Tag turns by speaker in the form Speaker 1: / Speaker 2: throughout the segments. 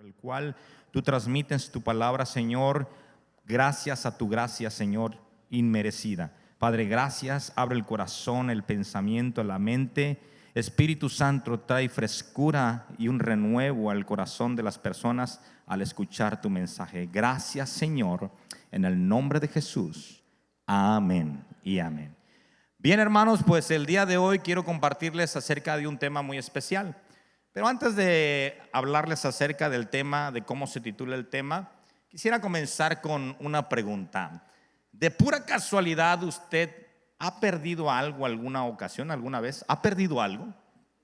Speaker 1: el cual tú transmites tu palabra, Señor, gracias a tu gracia, Señor, inmerecida. Padre, gracias, abre el corazón, el pensamiento, la mente. Espíritu Santo, trae frescura y un renuevo al corazón de las personas al escuchar tu mensaje. Gracias, Señor, en el nombre de Jesús. Amén y amén. Bien, hermanos, pues el día de hoy quiero compartirles acerca de un tema muy especial. Pero antes de hablarles acerca del tema, de cómo se titula el tema, quisiera comenzar con una pregunta. ¿De pura casualidad usted ha perdido algo alguna ocasión, alguna vez? ¿Ha perdido algo?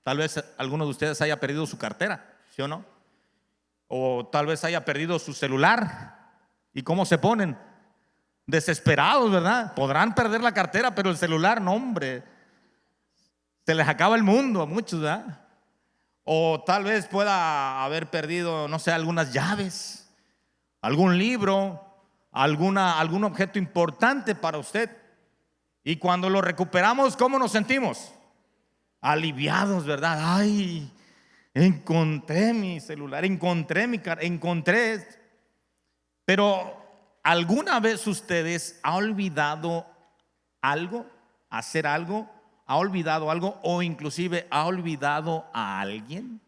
Speaker 1: Tal vez alguno de ustedes haya perdido su cartera, ¿sí o no? O tal vez haya perdido su celular. ¿Y cómo se ponen? Desesperados, ¿verdad? Podrán perder la cartera, pero el celular, no, hombre. Se les acaba el mundo a muchos, ¿verdad? O tal vez pueda haber perdido, no sé, algunas llaves, algún libro, algún objeto importante para usted. Y cuando lo recuperamos, ¿cómo nos sentimos? Aliviados, ¿verdad? Ay, encontré mi celular, encontré. Pero ¿alguna vez ustedes han olvidado algo, hacer algo? ¿Ha olvidado algo o inclusive ha olvidado a alguien?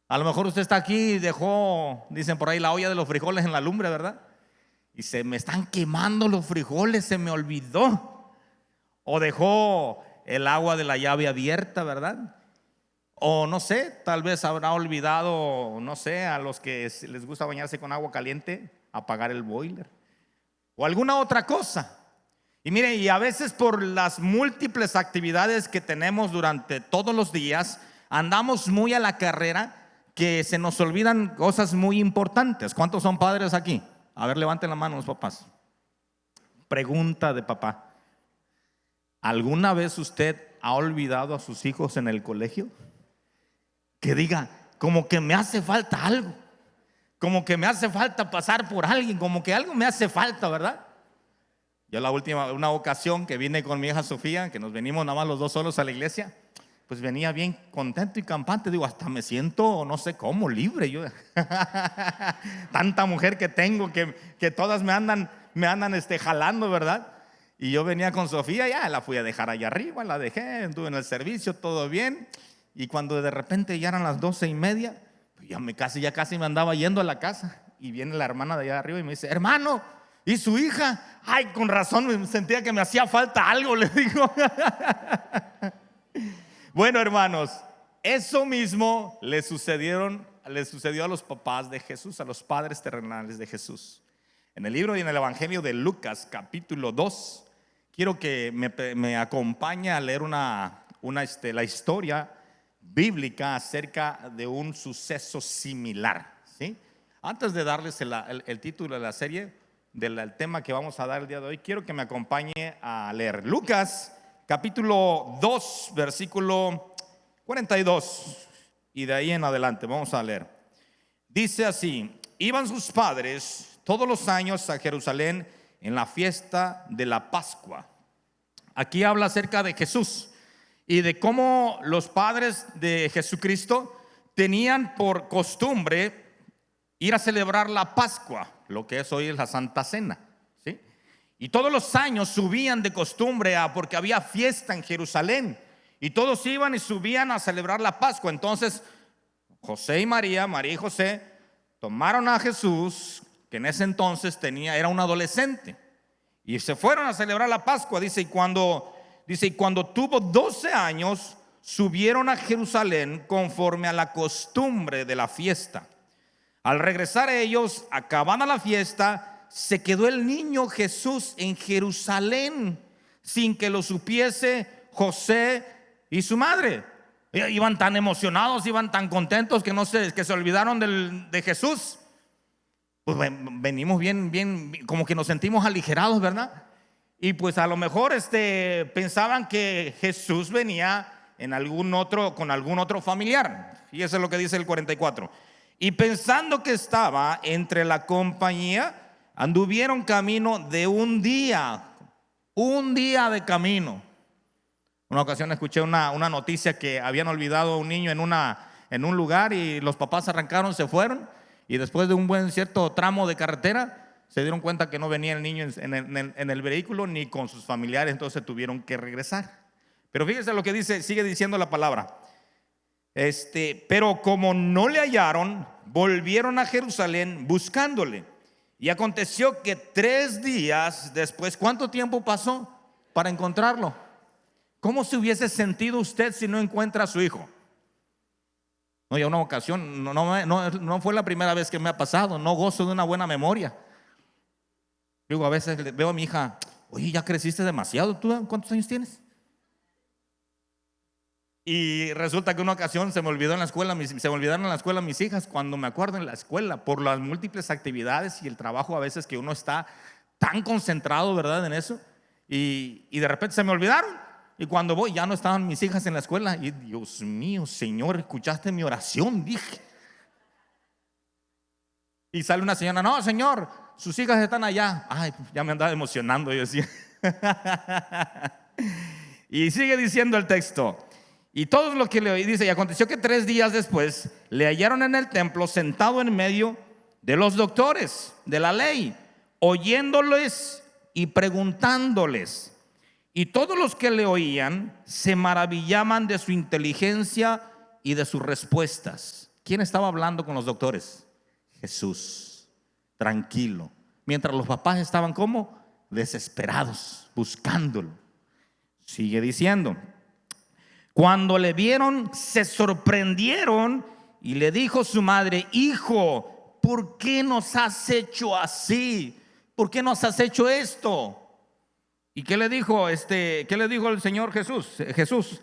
Speaker 1: A lo mejor usted está aquí y dejó, dicen por ahí, la olla de los frijoles en la lumbre, ¿verdad? Y se me están quemando los frijoles, se me olvidó. O dejó el agua de la llave abierta, ¿verdad? O no sé, tal vez habrá olvidado, no sé, a los que les gusta bañarse con agua caliente, apagar el boiler. O alguna otra cosa. Y mire, y a veces por las múltiples actividades que tenemos durante todos los días, andamos muy a la carrera que se nos olvidan cosas muy importantes. ¿Cuántos son padres aquí? A ver, levanten la mano los papás. Pregunta de papá. ¿Alguna vez usted ha olvidado a sus hijos en el colegio? Que diga, como que me hace falta algo, como que me hace falta pasar por alguien, como que algo me hace falta, ¿verdad? Yo una ocasión que vine con mi hija Sofía, que nos venimos nada más los dos solos a la iglesia, pues venía bien contento y campante. Digo, hasta me siento, no sé cómo, libre. Yo tanta mujer que tengo que todas me andan jalando, ¿verdad? Y yo venía con Sofía, ya la fui a dejar allá arriba, la dejé, estuve en el servicio, todo bien. Y cuando de repente ya eran las 12:30, pues ya casi me andaba yendo a la casa. Y viene la hermana de allá arriba y me dice, hermano, ¿y su hija? Ay, con razón, me sentía que me hacía falta algo, le digo. Bueno, hermanos, eso mismo le sucedió a los papás de Jesús, a los padres terrenales de Jesús. En el libro y en el Evangelio de Lucas, capítulo 2, quiero que me acompañe a leer la historia bíblica acerca de un suceso similar, ¿sí? Antes de darles el título de la serie, del tema que vamos a dar el día de hoy, quiero que me acompañe a leer Lucas capítulo 2 versículo 42 y de ahí en adelante vamos a leer. Dice así: iban sus padres todos los años a Jerusalén en la fiesta de la Pascua. Aquí habla acerca de Jesús y de cómo los padres de Jesucristo tenían por costumbre ir a celebrar la Pascua, lo que es hoy la Santa Cena, ¿sí? Y todos los años subían de costumbre porque había fiesta en Jerusalén y todos iban y subían a celebrar la Pascua. Entonces José y María y José tomaron a Jesús, que en ese entonces era un adolescente, y se fueron a celebrar la Pascua. Dice, y cuando tuvo 12 años, subieron a Jerusalén conforme a la costumbre de la fiesta. Al regresar ellos, acabada la fiesta, se quedó el niño Jesús en Jerusalén sin que lo supiese José y su madre. Iban tan emocionados, iban tan contentos que se olvidaron de Jesús. Pues venimos bien, como que nos sentimos aligerados, ¿verdad? Y pues a lo mejor pensaban que Jesús venía con algún otro familiar. Y eso es lo que dice el 44. Y pensando que estaba entre la compañía, anduvieron camino de un día de camino. Una ocasión escuché una noticia que habían olvidado a un niño en un lugar y los papás arrancaron, se fueron Y después de un buen cierto tramo de carretera, se dieron cuenta que no venía el niño en el vehículo ni con sus familiares, entonces tuvieron que regresar. Pero fíjense lo que dice, sigue diciendo la palabra. Pero como no le hallaron, volvieron a Jerusalén buscándole. Y aconteció que 3 días después, ¿cuánto tiempo pasó para encontrarlo? ¿Cómo se hubiese sentido usted si no encuentra a su hijo? No, ya una ocasión, no fue la primera vez que me ha pasado, no gozo de una buena memoria. Digo, a veces veo a mi hija, oye, ya creciste demasiado, ¿tú cuántos años tienes? Y resulta que una ocasión se me olvidaron en la escuela mis hijas. Cuando me acuerdo en la escuela, por las múltiples actividades y el trabajo a veces que uno está tan concentrado, ¿verdad?, en eso, y de repente se me olvidaron. Y cuando voy ya no estaban mis hijas en la escuela. Y Dios mío, Señor, ¿escuchaste mi oración?, dije. Y sale una señora, no, Señor, sus hijas están allá. Ay, ya me andaba emocionando, yo decía. Y sigue diciendo el texto. Y todo lo que le oí, dice, y aconteció que 3 días después le hallaron en el templo sentado en medio de los doctores de la ley, oyéndoles y preguntándoles. Y todos los que le oían se maravillaban de su inteligencia y de sus respuestas. ¿Quién estaba hablando con los doctores? Jesús, tranquilo. Mientras los papás estaban como desesperados, buscándolo. Sigue diciendo. Cuando le vieron, se sorprendieron y le dijo su madre, hijo, ¿por qué nos has hecho así? ¿Por qué nos has hecho esto? ¿Y qué le dijo el Señor Jesús? Jesús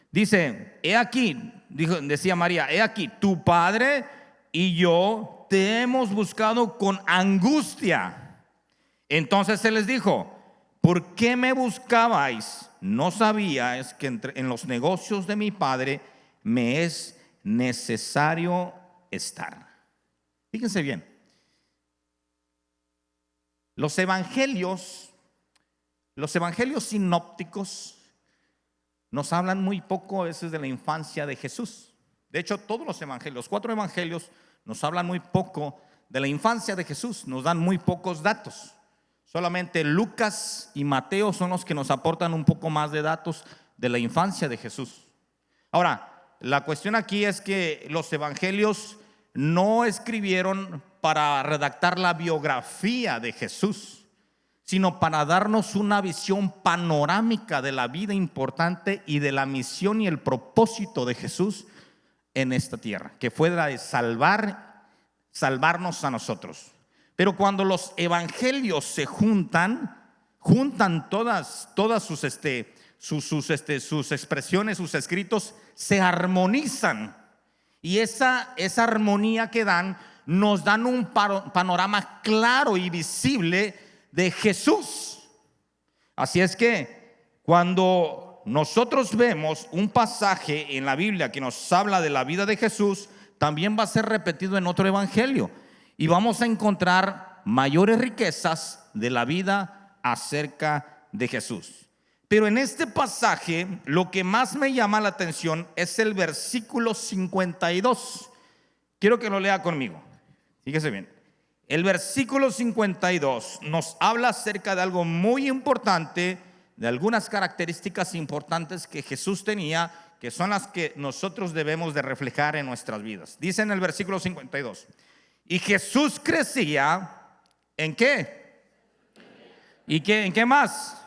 Speaker 1: dice, he aquí, decía María, he aquí, tu padre y yo te hemos buscado con angustia. Entonces se les dijo, ¿por qué me buscabais? ¿No sabíais que en los negocios de mi padre me es necesario estar? Fíjense bien. Los evangelios sinópticos nos hablan muy poco a veces de la infancia de Jesús. De hecho, todos los evangelios, los 4 evangelios, nos hablan muy poco de la infancia de Jesús, nos dan muy pocos datos. Solamente Lucas y Mateo son los que nos aportan un poco más de datos de la infancia de Jesús. Ahora, la cuestión aquí es que los evangelios no escribieron para redactar la biografía de Jesús, sino para darnos una visión panorámica de la vida importante y de la misión y el propósito de Jesús en esta tierra, que fue la de salvarnos a nosotros. Pero cuando los evangelios se juntan todas sus expresiones, sus escritos, se armonizan. Y esa armonía que dan, nos dan un panorama claro y visible de Jesús. Así es que cuando nosotros vemos un pasaje en la Biblia que nos habla de la vida de Jesús, también va a ser repetido en otro evangelio. Y vamos a encontrar mayores riquezas de la vida acerca de Jesús. Pero en este pasaje lo que más me llama la atención es el versículo 52. Quiero que lo lea conmigo. Fíjese bien. El versículo 52 nos habla acerca de algo muy importante, de algunas características importantes que Jesús tenía, que son las que nosotros debemos de reflejar en nuestras vidas. Dice en el versículo 52. Y Jesús crecía, ¿en qué? ¿Y en qué más?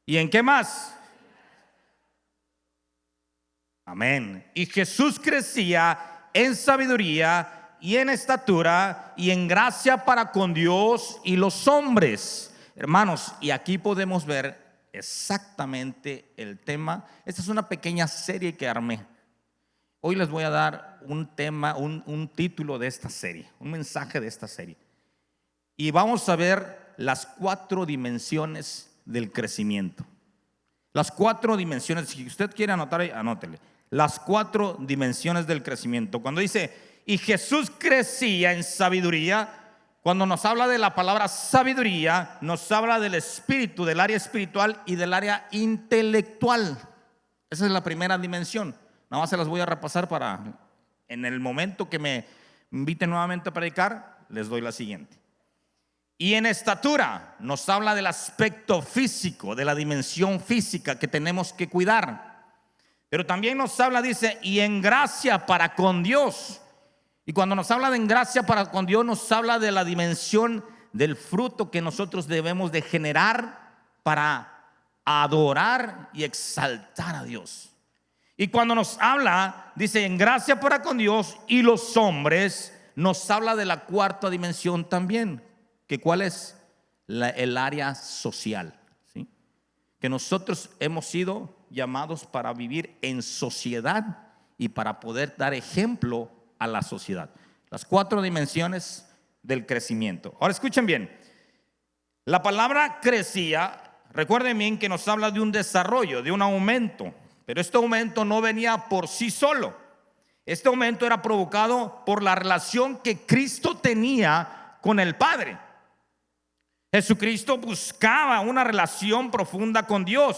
Speaker 1: ¿Y en qué más? Amén. Y Jesús crecía en sabiduría y en estatura y en gracia para con Dios y los hombres. Hermanos, y aquí podemos ver exactamente el tema. Esta es una pequeña serie que armé. Hoy les voy a dar un tema, un título de esta serie, un mensaje de esta serie. Y vamos a ver las 4 dimensiones del crecimiento. Las 4 dimensiones, si usted quiere anotar ahí, anótele. Las 4 dimensiones del crecimiento. Cuando dice, y Jesús crecía en sabiduría, cuando nos habla de la palabra sabiduría, nos habla del espíritu, del área espiritual y del área intelectual. Esa es la primera dimensión. Nada más se las voy a repasar para en el momento que me me inviten nuevamente a predicar, les doy la siguiente. Y en estatura nos habla del aspecto físico, de la dimensión física que tenemos que cuidar. Pero también nos habla, dice, y en gracia para con Dios. Y cuando nos habla de en gracia para con Dios, nos habla de la dimensión del fruto que nosotros debemos de generar para adorar y exaltar a Dios. Y cuando nos habla, dice, en gracia para con Dios y los hombres, nos habla de la cuarta dimensión también. ¿Que cuál es? El área social, ¿sí? Que nosotros hemos sido llamados para vivir en sociedad y para poder dar ejemplo a la sociedad. Las cuatro dimensiones del crecimiento. Ahora escuchen bien. La palabra crecía, recuerden bien que nos habla de un desarrollo, de un aumento. Pero este aumento no venía por sí solo. Este aumento era provocado por la relación que Cristo tenía con el Padre. Jesucristo buscaba una relación profunda con Dios.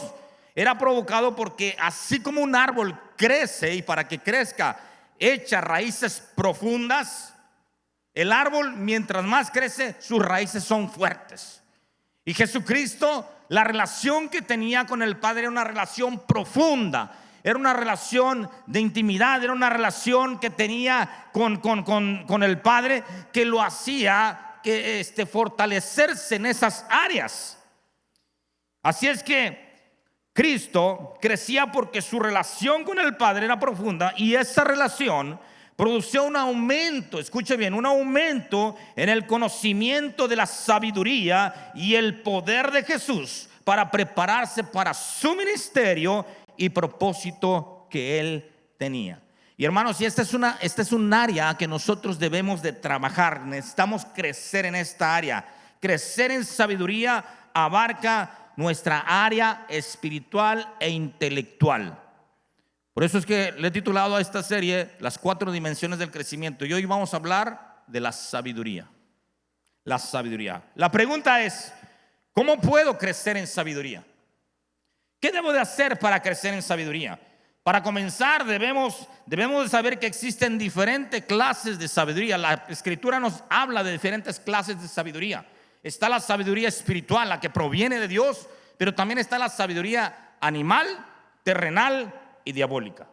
Speaker 1: Era provocado porque así como un árbol crece y para que crezca echa raíces profundas, el árbol mientras más crece sus raíces son fuertes. Y Jesucristo, la relación que tenía con el Padre era una relación profunda, era una relación de intimidad, era una relación que tenía con el Padre que lo hacía que fortalecerse en esas áreas. Así es que Cristo crecía porque su relación con el Padre era profunda y esa relación producía un aumento, escuche bien, un aumento en el conocimiento de la sabiduría y el poder de Jesús para prepararse para su ministerio y propósito que Él tenía. Y hermanos, y esta es un área que nosotros debemos de trabajar. Necesitamos crecer en esta área. Crecer en sabiduría abarca nuestra área espiritual e intelectual. Por eso es que le he titulado a esta serie Las cuatro dimensiones del crecimiento. Y hoy vamos a hablar de la sabiduría. La sabiduría. La pregunta es, ¿cómo puedo crecer en sabiduría? ¿Qué debo de hacer para crecer en sabiduría? Para comenzar, debemos de saber que existen diferentes clases de sabiduría. La Escritura nos habla de diferentes clases de sabiduría. Está la sabiduría espiritual, la que proviene de Dios, pero también está la sabiduría animal, terrenal y diabólica.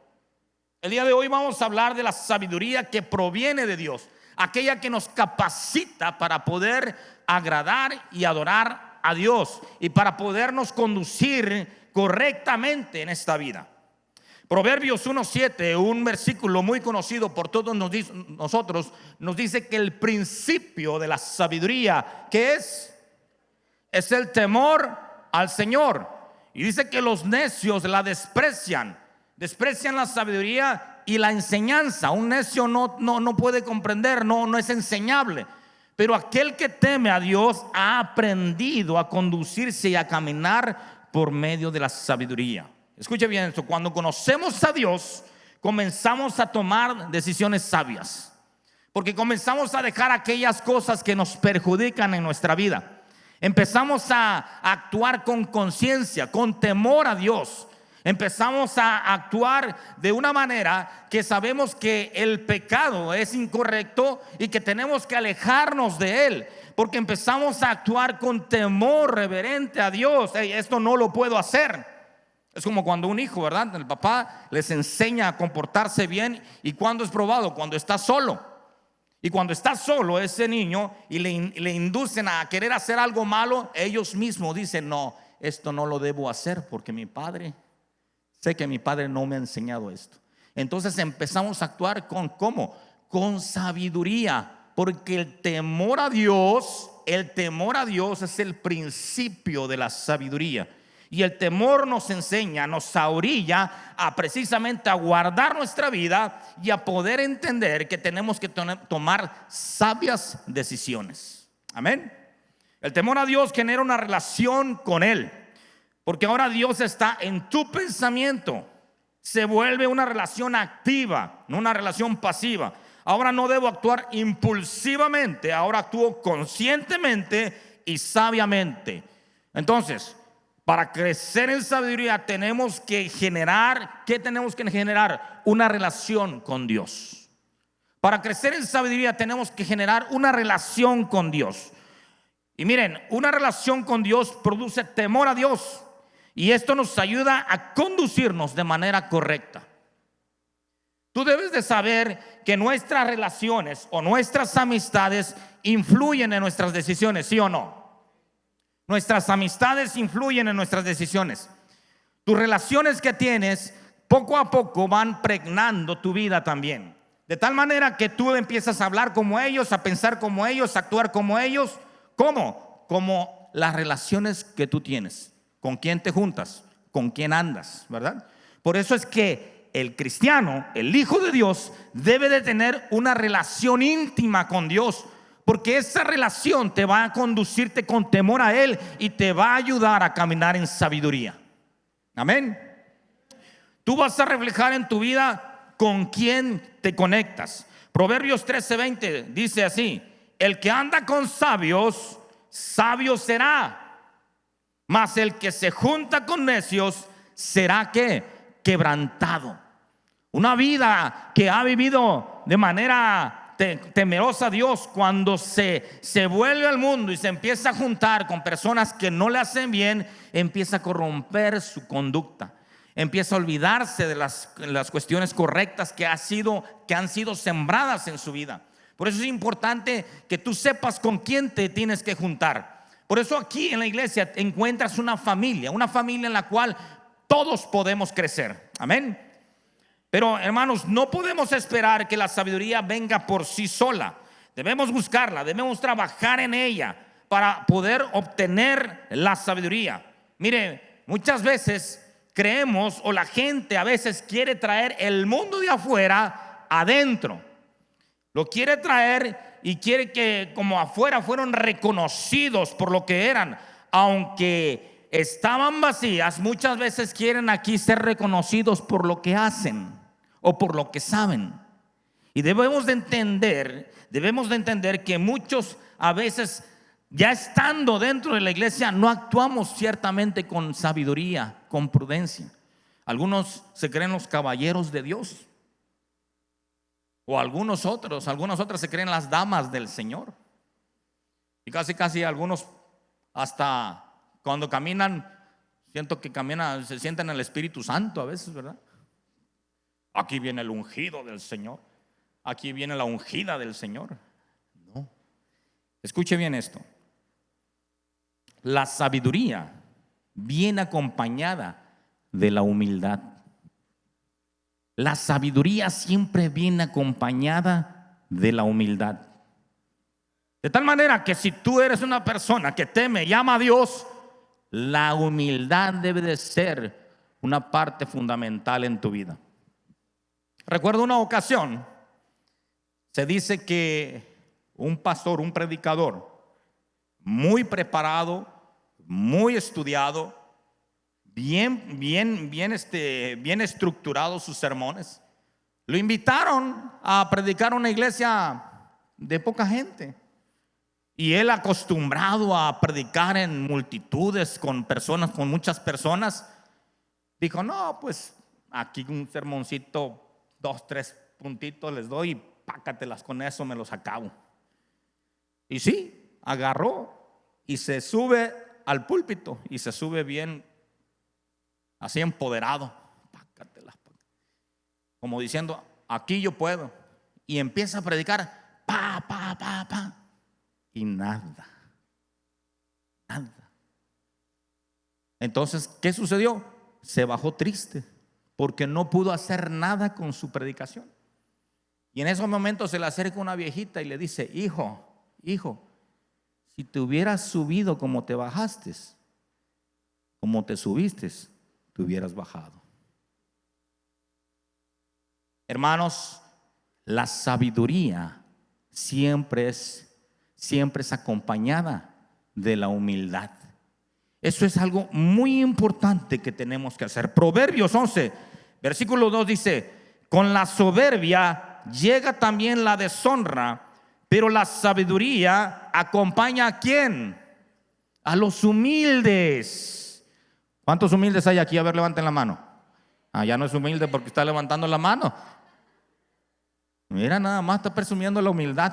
Speaker 1: El día de hoy vamos a hablar de la sabiduría que proviene de Dios, aquella que nos capacita para poder agradar y adorar a Dios y para podernos conducir correctamente en esta vida. Proverbios 1:7, un versículo muy conocido por todos nosotros, nos dice que el principio de la sabiduría, ¿qué es? Es el temor al Señor. Y dice que los necios la desprecian la sabiduría y la enseñanza. Un necio no puede comprender, no es enseñable. Pero aquel que teme a Dios ha aprendido a conducirse y a caminar por medio de la sabiduría. Escuche bien esto, cuando conocemos a Dios, comenzamos a tomar decisiones sabias, porque comenzamos a dejar aquellas cosas que nos perjudican en nuestra vida. Empezamos a actuar con conciencia, con temor a Dios. Empezamos a actuar de una manera que sabemos que el pecado es incorrecto y que tenemos que alejarnos de él, porque empezamos a actuar con temor reverente a Dios. Esto no lo puedo hacer. Es como cuando un hijo, ¿verdad? El papá les enseña a comportarse bien. ¿Y cuando es probado? Cuando está solo. Y cuando está solo ese niño y le inducen a querer hacer algo malo, ellos mismos dicen, no, esto no lo debo hacer porque sé que mi padre no me ha enseñado esto. Entonces empezamos a actuar ¿cómo? Con sabiduría, porque el temor a Dios es el principio de la sabiduría. Y el temor nos enseña, nos orilla a precisamente a guardar nuestra vida y a poder entender que tenemos que tomar sabias decisiones. Amén. El temor a Dios genera una relación con Él, porque ahora Dios está en tu pensamiento. Se vuelve una relación activa, no una relación pasiva. Ahora no debo actuar impulsivamente, ahora actúo conscientemente y sabiamente. Entonces, para crecer en sabiduría tenemos que generar, ¿qué tenemos que generar? Una relación con Dios. Para crecer en sabiduría tenemos que generar una relación con Dios. Y miren, una relación con Dios produce temor a Dios, y esto nos ayuda a conducirnos de manera correcta. Tú debes de saber que nuestras relaciones o nuestras amistades influyen en nuestras decisiones, ¿sí o no? Nuestras amistades influyen en nuestras decisiones. Tus relaciones que tienes poco a poco van pregnando tu vida también. De tal manera que tú empiezas a hablar como ellos, a pensar como ellos, a actuar como ellos. ¿Cómo? Como las relaciones que tú tienes. ¿Con quién te juntas? ¿Con quién andas? ¿Verdad? Por eso es que el cristiano, el hijo de Dios, debe de tener una relación íntima con Dios, porque esa relación te va a conducirte con temor a Él y te va a ayudar a caminar en sabiduría. Amén. Tú vas a reflejar en tu vida con quién te conectas. Proverbios 13:20 dice así: el que anda con sabios, sabio será, mas el que se junta con necios será ¿qué? Quebrantado. Una vida que ha vivido de manera temerosa a Dios, cuando se vuelve al mundo y se empieza a juntar con personas que no le hacen bien, empieza a corromper su conducta, empieza a olvidarse de las cuestiones correctas que han sido sembradas en su vida. Por eso es importante que tú sepas con quién te tienes que juntar. Por eso aquí en la iglesia encuentras una familia en la cual todos podemos crecer. Amén. Pero hermanos, no podemos esperar que la sabiduría venga por sí sola. Debemos buscarla, debemos trabajar en ella para poder obtener la sabiduría. Mire, muchas veces creemos, o la gente a veces quiere traer el mundo de afuera adentro. Lo quiere traer y quiere que como afuera fueron reconocidos por lo que eran, aunque estaban vacías. Muchas veces quieren aquí ser reconocidos por lo que hacen o por lo que saben. Y debemos de entender que muchos a veces, ya estando dentro de la iglesia, no actuamos ciertamente con sabiduría, con prudencia. Algunos se creen los caballeros de Dios, o algunas otras se creen las damas del Señor. Y casi algunos, hasta cuando caminan, siento que caminan, se sienten el Espíritu Santo a veces, ¿verdad? Aquí viene el ungido del Señor, aquí viene la ungida del Señor. No. Escuche bien esto. La sabiduría viene acompañada de la humildad. La sabiduría siempre viene acompañada de la humildad. De tal manera que si tú eres una persona que teme y ama a Dios, la humildad debe de ser una parte fundamental en tu vida. Recuerdo una ocasión, se dice que un pastor, un predicador, muy preparado, muy estudiado, bien estructurados sus sermones, lo invitaron a predicar a una iglesia de poca gente. Y él, acostumbrado a predicar en multitudes, con muchas personas, dijo: no, pues aquí un sermoncito, 2, 3 puntitos les doy y pácatelas, con eso me los acabo. Y sí, agarró y se sube al púlpito y se sube bien así empoderado, pácatelas, como diciendo: aquí yo puedo. Y empieza a predicar, pa. Y nada. Entonces, ¿qué sucedió? Se bajó triste porque no pudo hacer nada con su predicación. Y en esos momentos se le acerca una viejita y le dice: hijo, si te hubieras subido como te bajaste, como te subiste, te hubieras bajado. Hermanos, la sabiduría siempre es acompañada de la humildad. Eso es algo muy importante que tenemos que hacer. Proverbios 11, versículo 2 dice: con la soberbia llega también la deshonra, pero la sabiduría acompaña ¿a quién? A los humildes. ¿Cuántos humildes hay aquí? A ver, levanten la mano. Ya no es humilde porque está levantando la mano. Mira, nada más está presumiendo la humildad.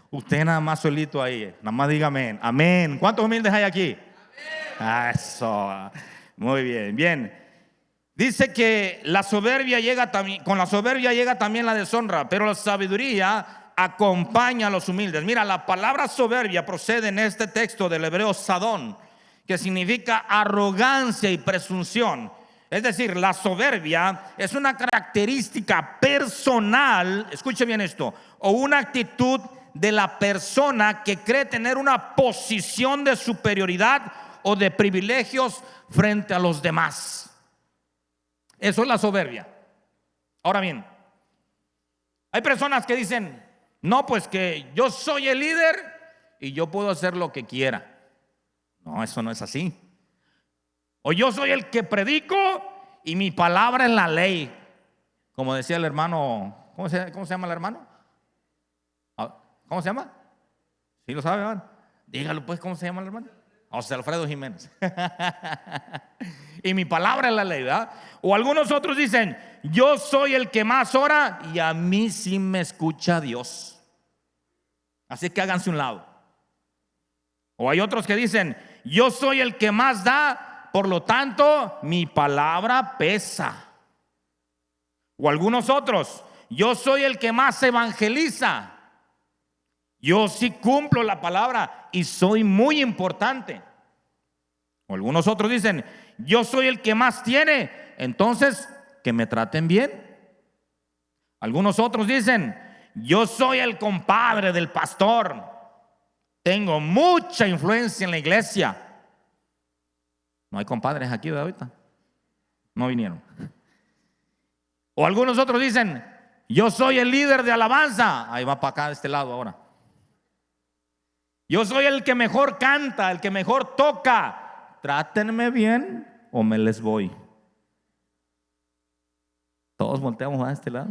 Speaker 1: Usted nada más solito ahí, nada más diga amén. Amén. ¿Cuántos humildes hay aquí? Amén. Eso. Muy bien, bien. Dice que la soberbia llega también, con la soberbia llega también la deshonra, pero la sabiduría acompaña a los humildes. Mira, la palabra soberbia procede en este texto del hebreo sadón, que significa arrogancia y presunción. Es decir, la soberbia es una característica personal, escuche bien esto, o una actitud de la persona que cree tener una posición de superioridad o de privilegios frente a los demás. Eso es la soberbia. Ahora bien, hay personas que dicen, no, pues que yo soy el líder y yo puedo hacer lo que quiera. No, eso no es así. O yo soy el que predico y mi palabra es la ley. Como decía el hermano, ¿cómo se llama el hermano? ¿Cómo se llama? ¿Sí lo sabe, hermano? Dígalo pues, ¿cómo se llama el hermano? José Alfredo Jiménez. Y mi palabra es la ley, ¿verdad? O algunos otros dicen, yo soy el que más ora y a mí sí me escucha Dios. Así que háganse un lado. O hay otros que dicen, yo soy el que más da, por lo tanto mi palabra pesa. O algunos otros, yo soy el que más evangeliza, yo sí cumplo la palabra y soy muy importante. O algunos otros dicen, yo soy el que más tiene, entonces que me traten bien. Algunos otros dicen, yo soy el compadre del pastor, tengo mucha influencia en la iglesia. No hay compadres aquí de ahorita, no vinieron. O algunos otros dicen, yo soy el líder de alabanza. Ahí va para acá de este lado ahora. Yo soy el que mejor canta, el que mejor toca. Trátenme bien o me les voy. Todos volteamos a este lado.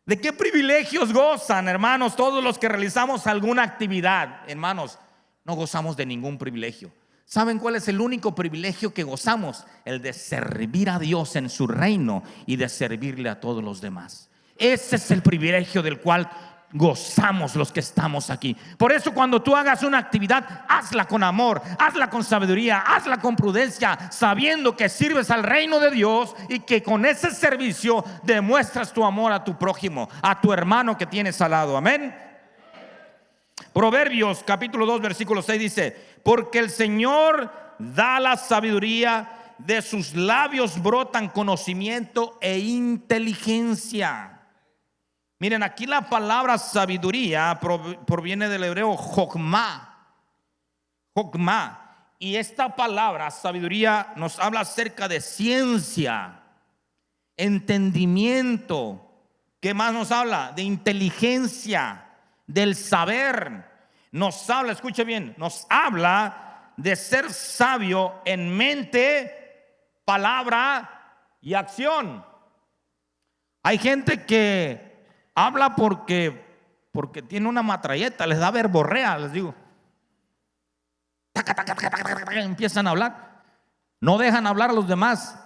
Speaker 1: ¿De qué privilegios gozan, hermanos, todos los que realizamos alguna actividad? Hermanos, no gozamos de ningún privilegio. ¿Saben cuál es el único privilegio que gozamos? El de servir a Dios en su reino y de servirle a todos los demás. Ese es el privilegio del cual gozamos los que estamos aquí. Por eso cuando tú hagas una actividad, hazla con amor, hazla con sabiduría, hazla con prudencia, sabiendo que sirves al reino de Dios y que con ese servicio demuestras tu amor a tu prójimo, a tu hermano que tienes al lado. Amén. Proverbios capítulo 2 versículo 6 dice, porque el Señor da la sabiduría, de sus labios brotan conocimiento e inteligencia. Miren, aquí la palabra sabiduría proviene del hebreo jokmá. Y esta palabra sabiduría nos habla acerca de ciencia, entendimiento. ¿Qué más nos habla? De inteligencia, del saber. Nos habla, escuche bien, nos habla de ser sabio en mente, palabra y acción. Hay gente que habla porque tiene una matralleta, les da verborrea, les digo. Empiezan a hablar, no dejan hablar a los demás.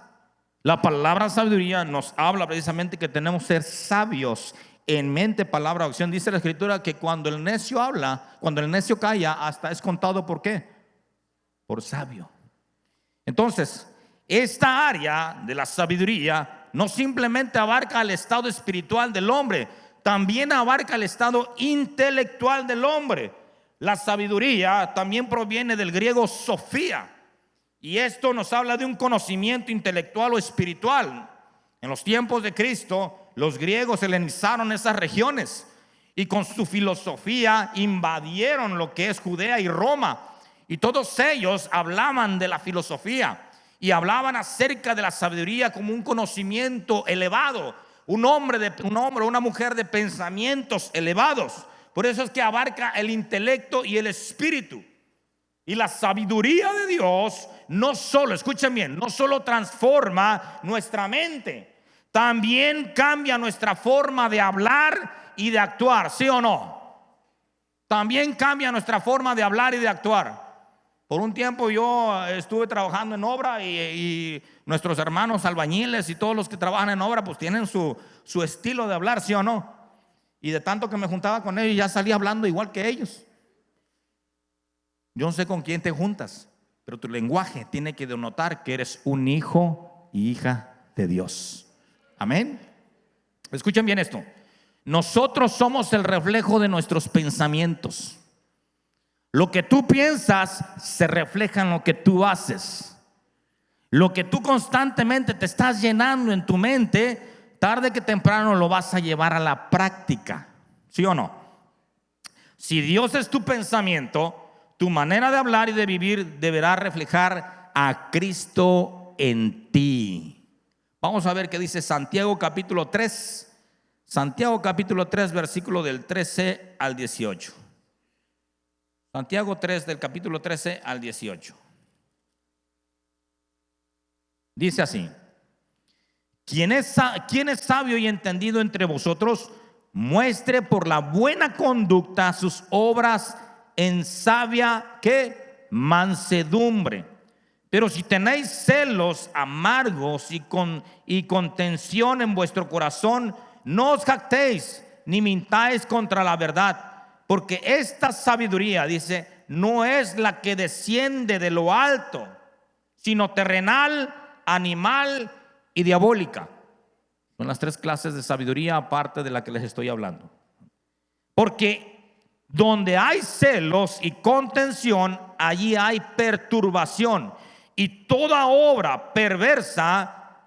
Speaker 1: La palabra sabiduría nos habla precisamente que tenemos que ser sabios en mente, palabra, acción. Dice la escritura que cuando el necio habla, cuando el necio calla, hasta es contado. ¿Por qué? Por sabio. Entonces, esta área de la sabiduría no simplemente abarca el estado espiritual del hombre, también abarca el estado intelectual del hombre. La sabiduría también proviene del griego sofía, y esto nos habla de un conocimiento intelectual o espiritual. En los tiempos de Cristo, los griegos helenizaron esas regiones y con su filosofía invadieron lo que es Judea y Roma, y todos ellos hablaban de la filosofía y hablaban acerca de la sabiduría como un conocimiento elevado, un hombre o una mujer de pensamientos elevados. Por eso es que abarca el intelecto y el espíritu. Y la sabiduría de Dios no solo, escuchen bien, no solo transforma nuestra mente, también cambia nuestra forma de hablar y de actuar, ¿sí o no? También cambia nuestra forma de hablar y de actuar. Por un tiempo yo estuve trabajando en obra y nuestros hermanos albañiles y todos los que trabajan en obra pues tienen su estilo de hablar, ¿sí o no? Y de tanto que me juntaba con ellos ya salía hablando igual que ellos. Yo no sé con quién te juntas, pero tu lenguaje tiene que denotar que eres un hijo y hija de Dios. Amén. Escuchen bien esto. Nosotros somos el reflejo de nuestros pensamientos. Lo que tú piensas se refleja en lo que tú haces. Lo que tú constantemente te estás llenando en tu mente, tarde que temprano lo vas a llevar a la práctica. ¿Sí o no? Si Dios es tu pensamiento, tu manera de hablar y de vivir deberá reflejar a Cristo en ti. Vamos a ver qué dice Santiago capítulo 3. Santiago capítulo 3, versículo del 13 al 18. Santiago 3, del capítulo 13 al 18. Dice así: ¿Quién es sabio y entendido entre vosotros? Muestre por la buena conducta sus obras en sabia ¿qué? Mansedumbre. Pero si tenéis celos amargos y contención en vuestro corazón, no os jactéis ni mintáis contra la verdad. Porque esta sabiduría, dice, no es la que desciende de lo alto, sino terrenal, animal y diabólica. Son las tres clases de sabiduría aparte de la que les estoy hablando. Porque donde hay celos y contención, allí hay perturbación. Y toda obra perversa,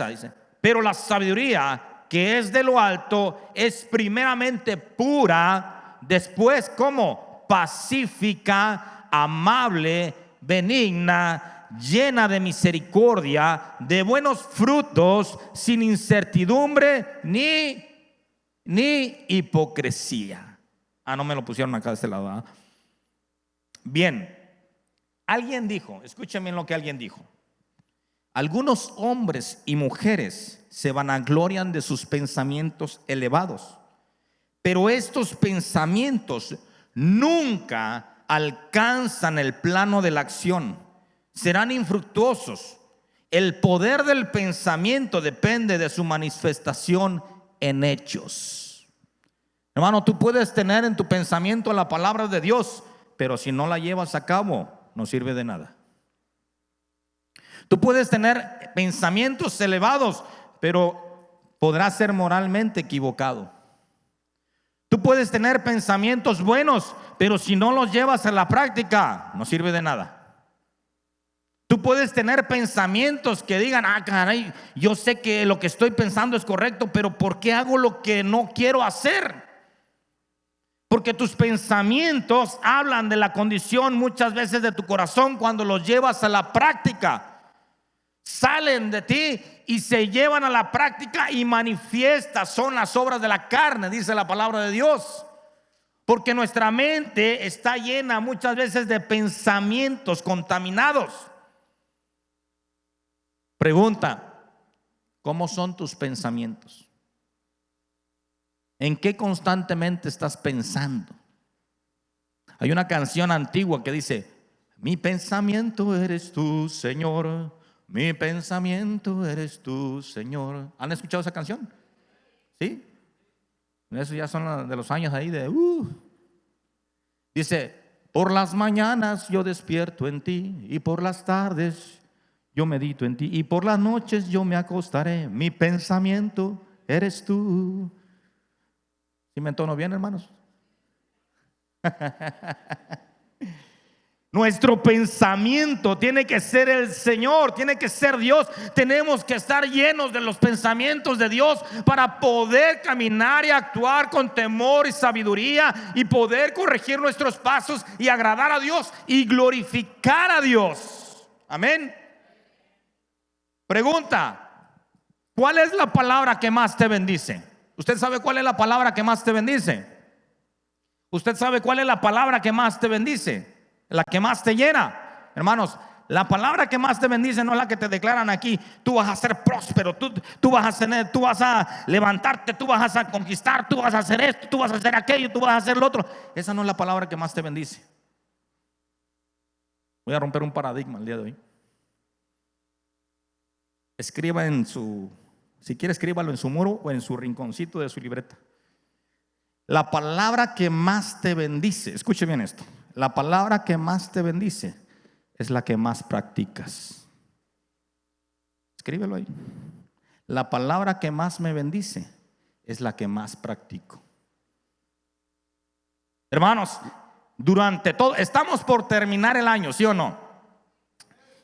Speaker 1: dice, pero la sabiduría que es de lo alto es primeramente pura, después como pacífica, amable, benigna, llena de misericordia, de buenos frutos, sin incertidumbre ni hipocresía. No me lo pusieron acá de este lado, ¿eh? Bien, alguien dijo, escúchenme lo que alguien dijo: algunos hombres y mujeres se vanaglorian de sus pensamientos elevados, pero estos pensamientos nunca alcanzan el plano de la acción. Serán infructuosos. El poder del pensamiento depende de su manifestación en hechos. Hermano, tú puedes tener en tu pensamiento la palabra de Dios, pero si no la llevas a cabo, no sirve de nada. Tú puedes tener pensamientos elevados, pero podrás ser moralmente equivocado. Tú puedes tener pensamientos buenos, pero si no los llevas a la práctica, no sirve de nada. Tú puedes tener pensamientos que digan: caray, yo sé que lo que estoy pensando es correcto, pero ¿por qué hago lo que no quiero hacer? Porque tus pensamientos hablan de la condición muchas veces de tu corazón. Cuando los llevas a la práctica, salen de ti y se llevan a la práctica y manifiestas. Son las obras de la carne, dice la palabra de Dios. Porque nuestra mente está llena muchas veces de pensamientos contaminados. Pregunta: ¿cómo son tus pensamientos? ¿En qué constantemente estás pensando? Hay una canción antigua que dice: mi pensamiento eres tú, Señor. Mi pensamiento eres tú, Señor. ¿Han escuchado esa canción? ¿Sí? Eso ya son de los años ahí de Dice: por las mañanas yo despierto en ti, y por las tardes yo medito en ti, y por las noches yo me acostaré. Mi pensamiento eres tú. ¿Sí me entono bien, hermanos? Nuestro pensamiento tiene que ser el Señor, tiene que ser Dios. Tenemos que estar llenos de los pensamientos de Dios para poder caminar y actuar con temor y sabiduría, y poder corregir nuestros pasos y agradar a Dios y glorificar a Dios. Amén. Pregunta: ¿cuál es la palabra que más te bendice? ¿Usted sabe cuál es la palabra que más te bendice? ¿Usted sabe cuál es la palabra que más te bendice? La que más te llena. Hermanos, la palabra que más te bendice no es la que te declaran aquí: tú vas a ser próspero, tú vas a levantarte, tú vas a conquistar, tú vas a hacer esto, tú vas a hacer aquello, tú vas a hacer lo otro. Esa no es la palabra que más te bendice. Voy a romper un paradigma el día de hoy. Escriba si quiere, escríbalo en su muro o en su rinconcito de su libreta. La palabra que más te bendice, escuche bien esto, la palabra que más te bendice es la que más practicas. Escríbelo ahí. La palabra que más me bendice es la que más practico. Hermanos, durante todo, estamos por terminar el año, ¿sí o no?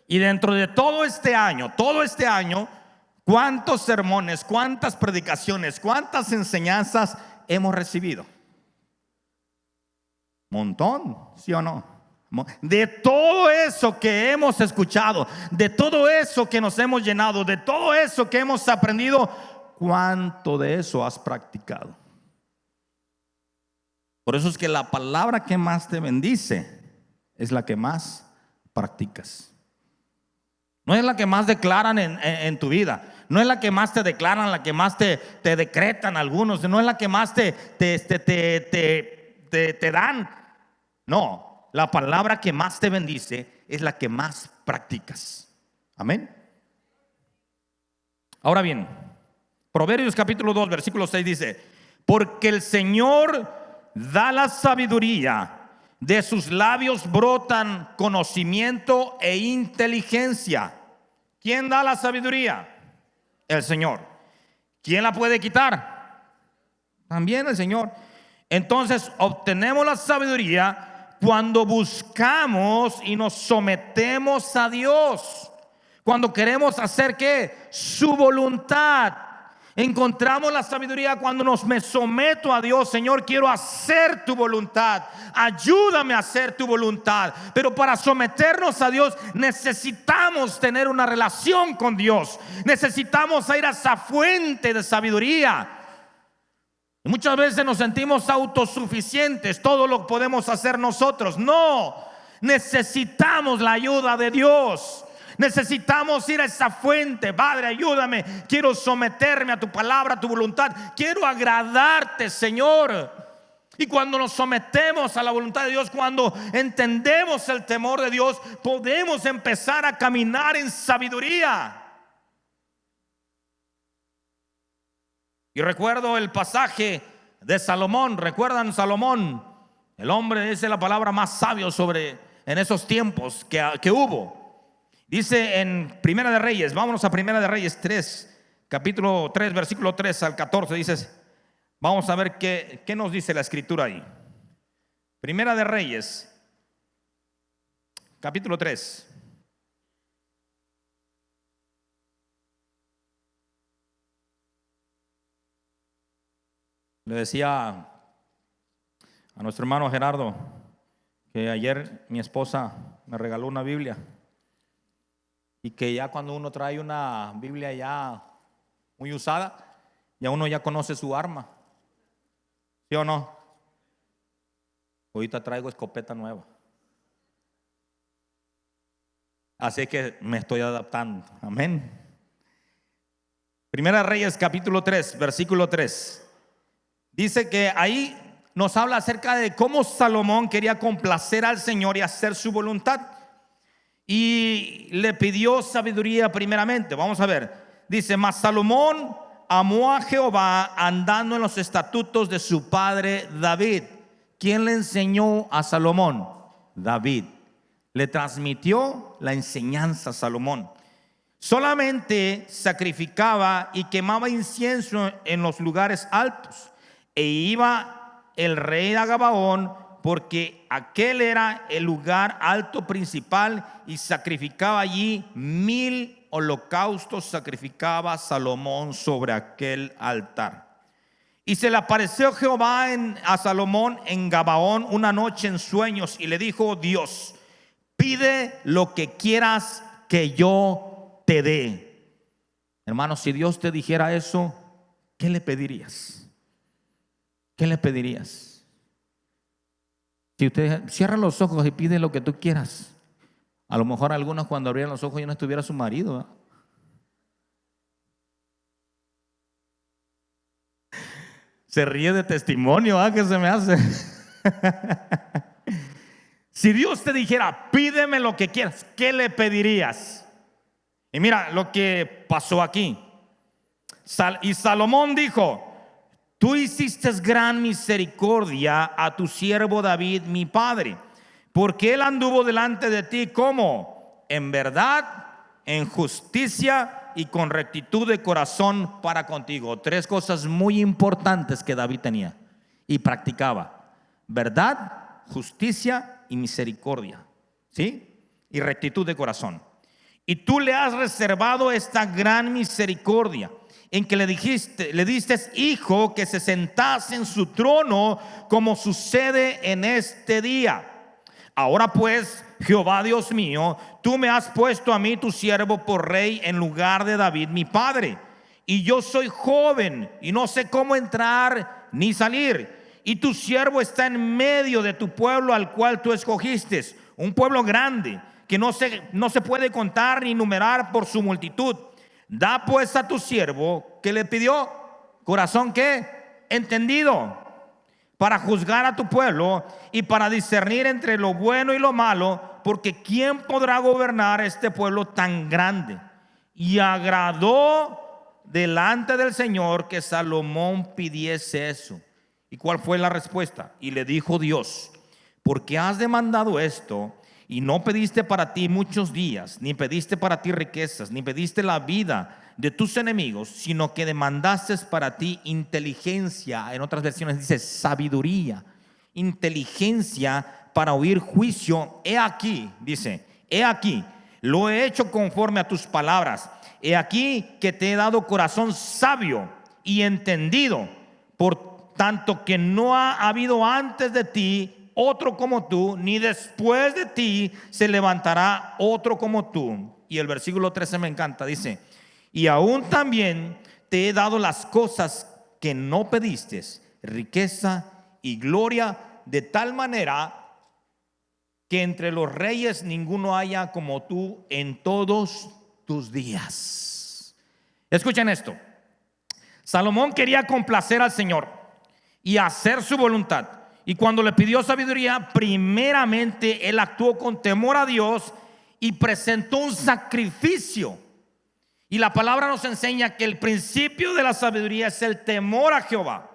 Speaker 1: Y dentro de todo este año, ¿cuántos sermones, cuántas predicaciones, cuántas enseñanzas hemos recibido? Montón, ¿sí o no? De todo eso que hemos escuchado, de todo eso que nos hemos llenado, de todo eso que hemos aprendido, ¿cuánto de eso has practicado? Por eso es que la palabra que más te bendice es la que más practicas. No es la que más declaran en tu vida. No es la que más te declaran, la que más te decretan algunos. No es la que más te dan. No, la palabra que más te bendice es la que más practicas. Amén. Ahora bien, Proverbios capítulo 2 versículo 6 dice: porque el Señor da la sabiduría, de sus labios brotan conocimiento e inteligencia. ¿Quién da la sabiduría? El Señor. ¿Quién la puede quitar? También el Señor. Entonces obtenemos la sabiduría cuando buscamos y nos sometemos a Dios. Cuando queremos hacer ¿qué? Su voluntad. Encontramos la sabiduría cuando me someto a Dios. Señor, quiero hacer tu voluntad. Ayúdame a hacer tu voluntad. Pero para someternos a Dios necesitamos tener una relación con Dios. Necesitamos ir a esa fuente de sabiduría. Y muchas veces nos sentimos autosuficientes. Todo lo podemos hacer nosotros. No, necesitamos la ayuda de Dios. Necesitamos ir a esa fuente. Padre, ayúdame. Quiero someterme a tu palabra, a tu voluntad. Quiero agradarte, Señor. Y cuando nos sometemos a la voluntad de Dios, cuando entendemos el temor de Dios, podemos empezar a caminar en sabiduría. Y recuerdo el pasaje de Salomón. ¿Recuerdan Salomón? El hombre, dice la palabra, más sabio en esos tiempos que hubo. Dice en Primera de Reyes, vámonos a Primera de Reyes 3, capítulo 3, versículo 3 al 14, dices, vamos a ver qué nos dice la escritura ahí. Primera de Reyes, capítulo 3. Le decía a nuestro hermano Gerardo que ayer mi esposa me regaló una Biblia. Y que ya cuando uno trae una Biblia ya muy usada, ya uno ya conoce su arma. ¿Sí o no? Ahorita traigo escopeta nueva. Así que me estoy adaptando. Amén. Primera Reyes capítulo 3, versículo 3. Dice que ahí nos habla acerca de cómo Salomón quería complacer al Señor y hacer su voluntad. Y le pidió sabiduría primeramente. Vamos a ver. Dice, mas Salomón amó a Jehová andando en los estatutos de su padre David. ¿Quién le enseñó a Salomón? David. Le transmitió la enseñanza a Salomón. Solamente sacrificaba y quemaba incienso en los lugares altos. E iba el rey a Gabaón, porque aquel era el lugar alto principal, y sacrificaba allí 1000 holocaustos, sacrificaba Salomón sobre aquel altar. Y se le apareció Jehová a Salomón en Gabaón una noche en sueños, y le dijo Dios: pide lo que quieras que yo te dé. Hermanos, si Dios te dijera eso, ¿qué le pedirías? ¿Qué le pedirías? Si usted cierra los ojos y pide lo que tú quieras, a lo mejor algunos cuando abrían los ojos ya no estuviera su marido, ¿eh? Se ríe de testimonio, ¿ah? ¿Qué se me hace? Si Dios te dijera, pídeme lo que quieras, ¿qué le pedirías? Y mira lo que pasó aquí. Y Salomón dijo: tú hiciste gran misericordia a tu siervo David, mi padre, porque él anduvo delante de ti como en verdad, en justicia y con rectitud de corazón para contigo. Tres cosas muy importantes que David tenía y practicaba: verdad, justicia y misericordia, ¿sí? Y rectitud de corazón. Y tú le has reservado esta gran misericordia, en que le diste hijo que se sentase en su trono, como sucede en este día. Ahora pues, Jehová Dios mío, tú me has puesto a mí tu siervo por rey en lugar de David mi padre, y yo soy joven y no sé cómo entrar ni salir, y tu siervo está en medio de tu pueblo al cual tú escogiste, un pueblo grande que no se puede contar ni numerar por su multitud. Da pues a tu siervo, que le pidió, corazón ¿qué? Entendido, para juzgar a tu pueblo y para discernir entre lo bueno y lo malo, porque ¿quién podrá gobernar este pueblo tan grande? Y agradó delante del Señor que Salomón pidiese eso. ¿Y cuál fue la respuesta? Y le dijo Dios: porque has demandado esto, y no pediste para ti muchos días, ni pediste para ti riquezas, ni pediste la vida de tus enemigos, sino que demandaste para ti inteligencia. En otras versiones dice sabiduría, inteligencia para oír juicio. He aquí, dice, he aquí, lo he hecho conforme a tus palabras. He aquí que te he dado corazón sabio y entendido, por tanto que no ha habido antes de ti otro como tú, ni después de ti se levantará otro como tú. Y el versículo 13 me encanta, dice: y aún también te he dado las cosas que no pediste, riqueza y gloria, de tal manera que entre los reyes ninguno haya como tú en todos tus días. Escuchen esto. Salomón quería complacer al Señor y hacer su voluntad. Y cuando le pidió sabiduría, primeramente él actuó con temor a Dios y presentó un sacrificio. Y la palabra nos enseña que el principio de la sabiduría es el temor a Jehová.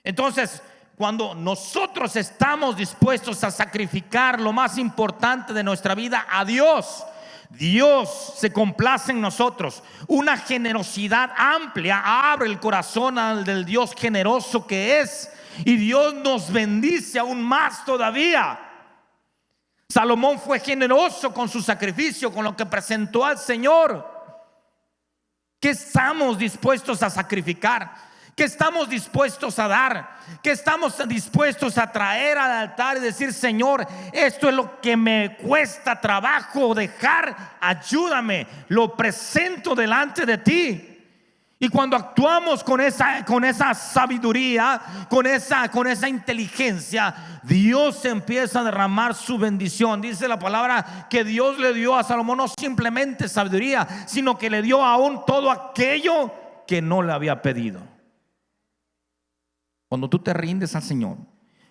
Speaker 1: Entonces, cuando nosotros estamos dispuestos a sacrificar lo más importante de nuestra vida a Dios, Dios se complace en nosotros. Una generosidad amplia abre el corazón al del Dios generoso que es, y Dios nos bendice aún más todavía. Salomón fue generoso con su sacrificio, con lo que presentó al Señor. ¿Qué estamos dispuestos a sacrificar? ¿Qué estamos dispuestos a dar? ¿Qué estamos dispuestos a traer al altar y decir: Señor, esto es lo que me cuesta trabajo dejar, ayúdame, lo presento delante de ti? Y cuando actuamos con esa sabiduría, con esa inteligencia, Dios empieza a derramar su bendición. Dice la palabra que Dios le dio a Salomón no simplemente sabiduría, sino que le dio aún todo aquello que no le había pedido. Cuando tú te rindes al Señor,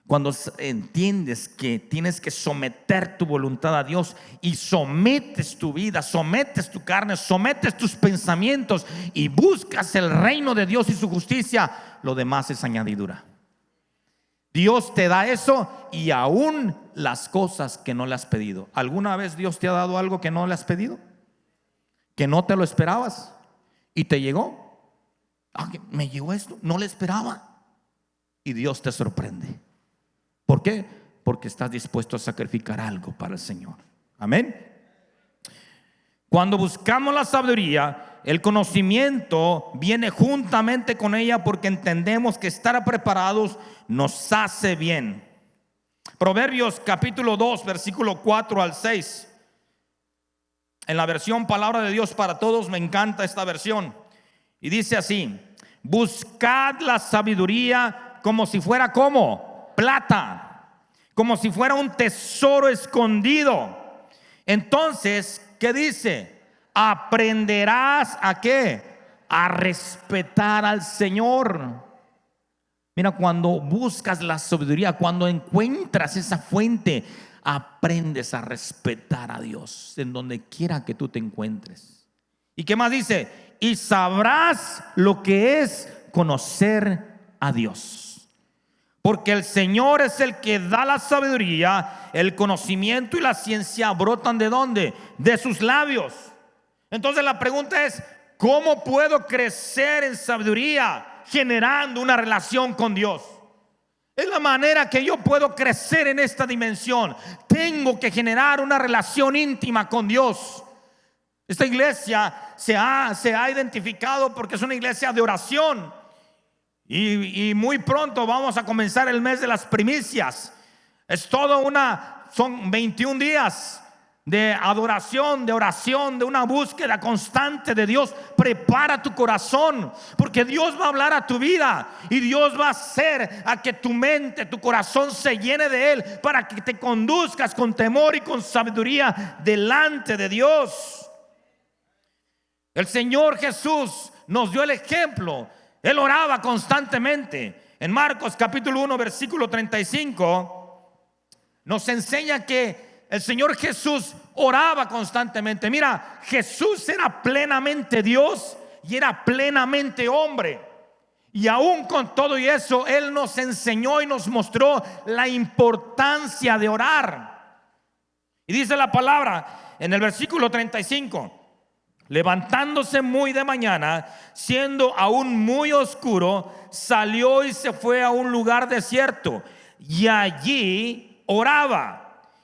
Speaker 1: cuando entiendes que tienes que someter tu voluntad a Dios y sometes tu vida, sometes tu carne, sometes tus pensamientos y buscas el reino de Dios y su justicia, lo demás es añadidura. Dios te da eso y aún las cosas que no le has pedido. ¿Alguna vez Dios te ha dado algo que no le has pedido? ¿Que no te lo esperabas y te llegó? ¿Me llegó esto? No le esperaba. Y Dios te sorprende. ¿Por qué? Porque estás dispuesto a sacrificar algo para el Señor. Amén. Cuando buscamos la sabiduría, el conocimiento viene juntamente con ella, porque entendemos que estar preparados nos hace bien. Proverbios capítulo 2, versículo 4 al 6. En la versión Palabra de Dios para Todos, me encanta esta versión. Y dice así: buscad la sabiduría como si fuera como plata, como si fuera un tesoro escondido. Entonces, ¿qué dice? Aprenderás ¿a qué? A respetar al Señor. Mira, cuando buscas la sabiduría, cuando encuentras esa fuente, aprendes a respetar a Dios en donde quiera que tú te encuentres. ¿Y qué más dice? Y sabrás lo que es conocer a Dios. Porque el Señor es el que da la sabiduría, el conocimiento y la ciencia brotan ¿de dónde? De sus labios. Entonces la pregunta es, ¿cómo puedo crecer en sabiduría? Generando una relación con Dios. Es la manera que yo puedo crecer en esta dimensión. Tengo que generar una relación íntima con Dios. Esta iglesia se ha identificado porque es una iglesia de oración. Y muy pronto vamos a comenzar el mes de las primicias. Son 21 días de adoración, de oración, de una búsqueda constante de Dios. Prepara tu corazón, porque Dios va a hablar a tu vida y Dios va a hacer a que tu mente, tu corazón se llene de Él, para que te conduzcas con temor y con sabiduría delante de Dios. El Señor Jesús nos dio el ejemplo. Él oraba constantemente. En Marcos capítulo 1 versículo 35 nos enseña que el Señor Jesús oraba constantemente. Mira, Jesús era plenamente Dios y era plenamente hombre. Y aún con todo y eso, Él nos enseñó y nos mostró la importancia de orar. Y dice la palabra en el versículo 35: levantándose muy de mañana, siendo aún muy oscuro, salió y se fue a un lugar desierto, y allí oraba.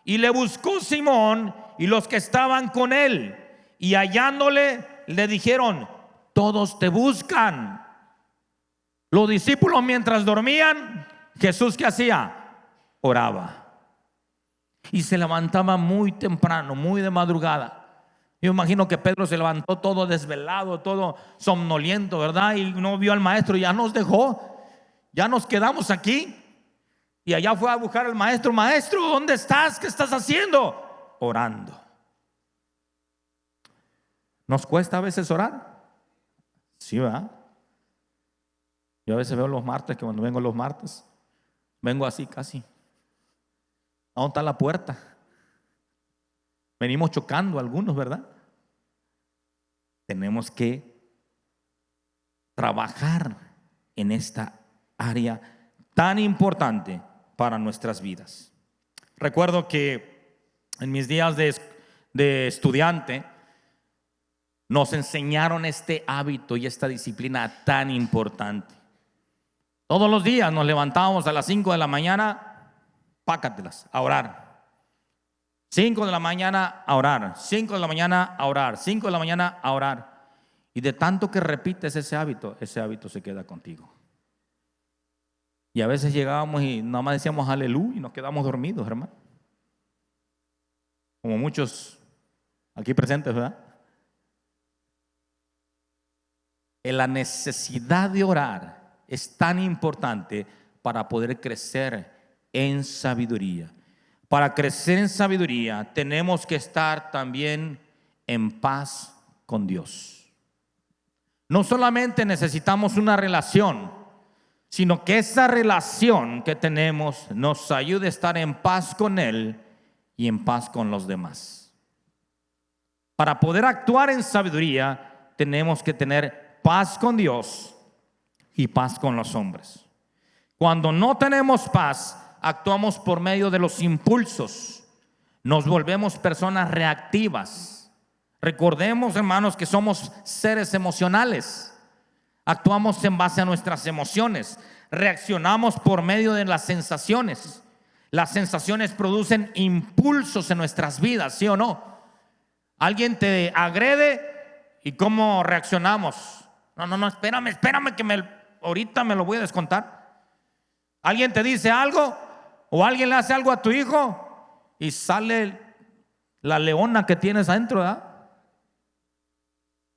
Speaker 1: Y le buscó Simón y los que estaban con él, y hallándole le dijeron: todos te buscan. Los discípulos mientras dormían, Jesús ¿qué hacía? Oraba. Y se levantaba muy temprano, muy de madrugada. Yo imagino que Pedro se levantó todo desvelado, todo somnoliento, ¿verdad? Y no vio al maestro, ya nos dejó, ya nos quedamos aquí. Y allá fue a buscar al maestro. Maestro, ¿dónde estás? ¿Qué estás haciendo? Orando. ¿Nos cuesta a veces orar? Sí, ¿verdad? Yo a veces veo los martes, que cuando vengo los martes, vengo así casi. ¿A dónde está la puerta? Venimos chocando algunos, ¿verdad? Tenemos que trabajar en esta área tan importante para nuestras vidas. Recuerdo que en mis días de estudiante nos enseñaron este hábito y esta disciplina tan importante. Todos los días nos levantábamos a las 5 de la mañana, pácatelas, a orar. 5 de la mañana a orar, 5 de la mañana a orar, 5 de la mañana a orar. Y de tanto que repites ese hábito se queda contigo. Y a veces llegábamos y nada más decíamos aleluya y nos quedamos dormidos, hermano. Como muchos aquí presentes, ¿verdad? La necesidad de orar es tan importante para poder crecer en sabiduría. Para crecer en sabiduría tenemos que estar también en paz con Dios. No solamente necesitamos una relación, sino que esa relación que tenemos nos ayude a estar en paz con Él y en paz con los demás. Para poder actuar en sabiduría tenemos que tener paz con Dios y paz con los hombres. Cuando no tenemos paz, actuamos por medio de los impulsos, nos volvemos personas reactivas. Recordemos, hermanos, que somos seres emocionales. Actuamos en base a nuestras emociones, reaccionamos por medio de las sensaciones. Las sensaciones producen impulsos en nuestras vidas, ¿sí o no? Alguien te agrede y ¿cómo reaccionamos? No, espérame que ahorita me lo voy a descontar. Alguien te dice algo o alguien le hace algo a tu hijo y sale la leona que tienes adentro, ¿verdad?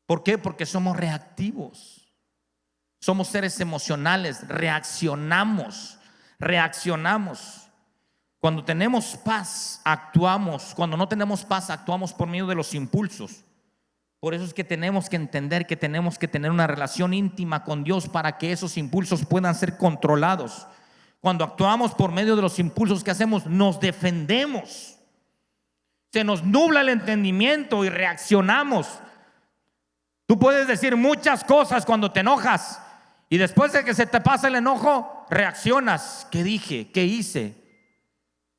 Speaker 1: ¿Por qué? Porque somos reactivos. Somos seres emocionales, reaccionamos. Cuando tenemos paz, actuamos. Cuando no tenemos paz, actuamos por medio de los impulsos. Por eso es que tenemos que entender que tenemos que tener una relación íntima con Dios para que esos impulsos puedan ser controlados. Cuando actuamos por medio de los impulsos que hacemos, nos defendemos. Se nos nubla el entendimiento y reaccionamos. Tú puedes decir muchas cosas cuando te enojas y después de que se te pasa el enojo, reaccionas. ¿Qué dije? ¿Qué hice?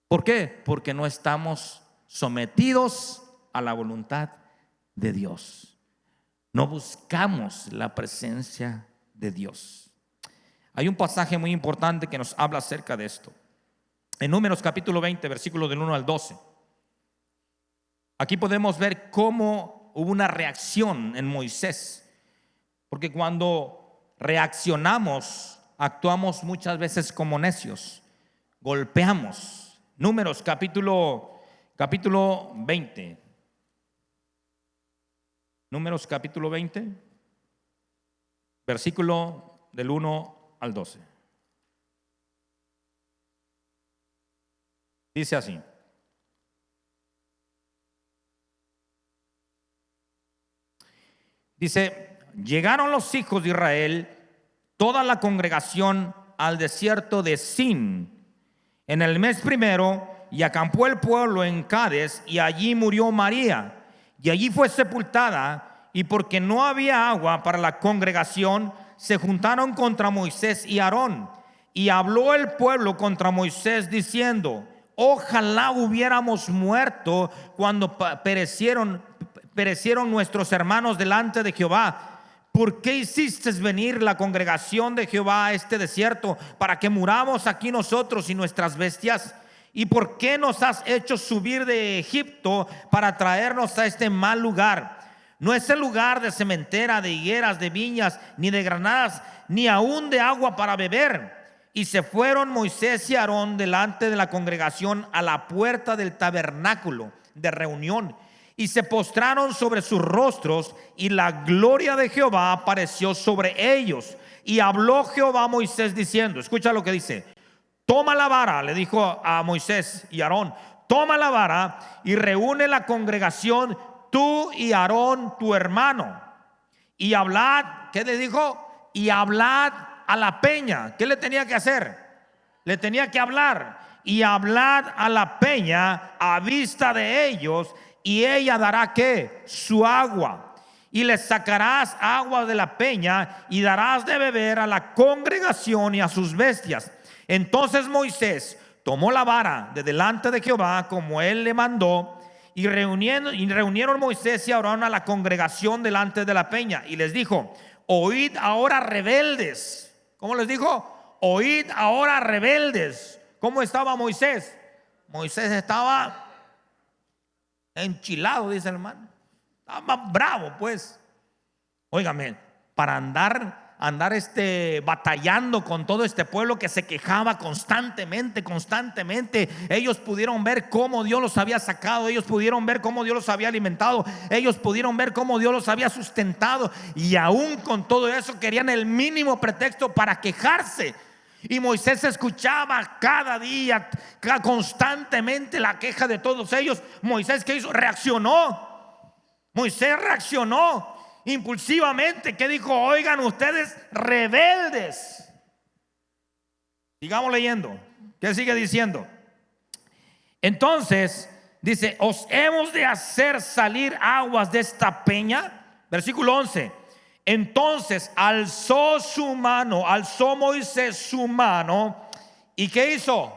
Speaker 1: ¿Por qué? Porque no estamos sometidos a la voluntad de Dios. No buscamos la presencia de Dios. Hay un pasaje muy importante que nos habla acerca de esto. En Números capítulo 20, versículo del 1 al 12. Aquí podemos ver cómo hubo una reacción en Moisés. Porque cuando reaccionamos, actuamos muchas veces como necios. Golpeamos. Números capítulo 20. Números capítulo 20, versículo del 1 al 12. Dice así: dice, llegaron los hijos de Israel, toda la congregación, al desierto de Sin en el mes primero, y acampó el pueblo en Cades, y allí murió María, y allí fue sepultada. Y porque no había agua para la congregación, se juntaron contra Moisés y Aarón. Y habló el pueblo contra Moisés diciendo: ojalá hubiéramos muerto cuando perecieron nuestros hermanos delante de Jehová. ¿Por qué hiciste venir la congregación de Jehová a este desierto para que muramos aquí nosotros y nuestras bestias? ¿Y por qué nos has hecho subir de Egipto para traernos a este mal lugar? No es el lugar de sementera, de higueras, de viñas, ni de granadas, ni aún de agua para beber. Y se fueron Moisés y Aarón delante de la congregación a la puerta del tabernáculo de reunión, y se postraron sobre sus rostros, y la gloria de Jehová apareció sobre ellos. Y habló Jehová a Moisés diciendo, escucha lo que dice: toma la vara, le dijo a Moisés y Aarón, toma la vara y reúne la congregación, tú y Aarón tu hermano, y hablad. ¿Qué le dijo? Y hablad a la peña. ¿Qué le tenía que hacer? Le tenía que hablar. Y hablad a la peña a vista de ellos, y ella dará ¿qué? Su agua. Y les sacarás agua de la peña y darás de beber a la congregación y a sus bestias. Entonces Moisés tomó la vara de delante de Jehová como él le mandó, y reunieron Moisés y Aarón a la congregación delante de la peña, y les dijo: oíd ahora, rebeldes. ¿Cómo les dijo? Oíd ahora, rebeldes. ¿Cómo estaba Moisés? Moisés estaba enchilado, dice el hermano. Estaba bravo, pues. Óigame, para andar batallando con todo este pueblo que se quejaba constantemente. Ellos pudieron ver cómo Dios los había sacado, ellos pudieron ver cómo Dios los había alimentado, ellos pudieron ver cómo Dios los había sustentado, y aún con todo eso querían el mínimo pretexto para quejarse. Y Moisés escuchaba cada día, constantemente la queja de todos ellos. Moisés, ¿qué hizo? Moisés reaccionó impulsivamente. ¿Qué dijo? Oigan ustedes, rebeldes. Sigamos leyendo. ¿Qué sigue diciendo? Entonces dice: os hemos de hacer salir aguas de esta peña. Versículo 11. Entonces alzó Moisés su mano, ¿y qué hizo?